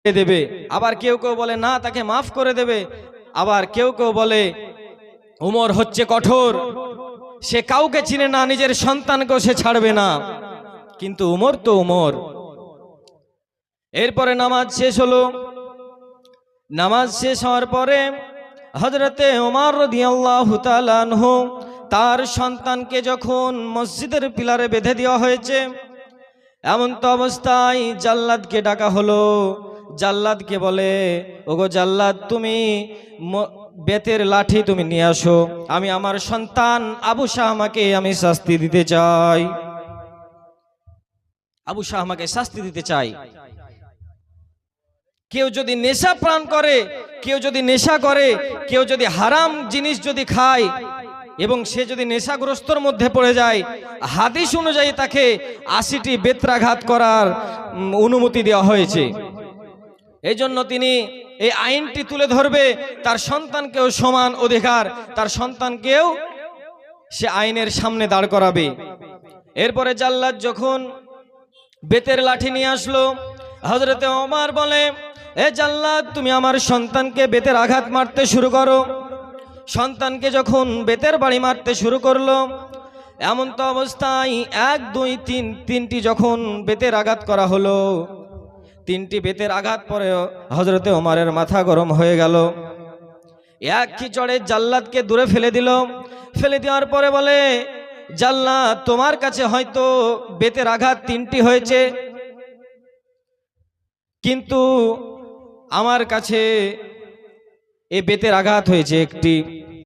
দেবে, আবার কেউ কেউ বলে না তাকে মাফ করে দেবে, আবার কেউ কেউ বলে উমর হচ্ছে কঠোর, সে কাউকে চিনে না, নিজের সন্তানকেও সে ছাড়বে না। কিন্তু উমর তো উমর। এরপরে নামাজ শেষ হলো। নামাজ শেষ হওয়ার পরে হযরতে ওমর রাদিয়াল্লাহু তাআলা আনহু তার সন্তানকে যখন মসজিদের পিলারে বেঁধে দেওয়া হয়েছে, এমন তো অবস্থায় জাল্লাদকে ডাকা হলো। জাল্লাদকে বলে, ওগো জাল্লাদ, তুমি বেতের লাঠি তুমি নিয়ে আসো, আমি আমার সন্তান আবু শাহমাকে আমি শাস্তি দিতে চাই, আবু শাহমাকে শাস্তি দিতে চাই। কেউ যদি নেশা প্রাণ করে, কেউ যদি নেশা করে, কেউ যদি হারাম জিনিস যদি খায় এবং সে যদি নেশাগ্রস্তর মধ্যে পড়ে যায়, হাদিস অনুযায়ী তাকে ৮০টি বেত্রাঘাত করার অনুমতি দেওয়া হয়েছে। এই জন্য তিনি এই আইনটি তুলে ধরবে, তার সন্তানকেও সমান অধিকার, তার সন্তানকেও সে আইনের সামনে দাঁড় করাবে। এরপরে জাল্লাদ যখন বেতের লাঠি নিয়ে আসলো, হযরতে ওমর বলে, এ জাল্লাদ, তুমি আমার সন্তানকে বেতের আঘাত মারতে শুরু করো। সন্তানকে যখন বেতের বাড়ি মারতে শুরু করলো, এমন তো অবস্থায় ১, ২, ৩ তিনটি যখন বেতের আঘাত করা হলো, ৩টি বেতের আঘাত পরে হযরতে ওমরের মাথা গরম হয়ে গেল। এক খিচড়ে জাল্লাদকে দূরে ফেলে দিল। ফেলে দেওয়ার পরে বলে, জাল্লাদ, তোমার কাছে হয়তো বেতের আঘাত ৩টি হয়েছে, কিন্তু আমার কাছে এই বেতের আঘাত হয়েছে একটি।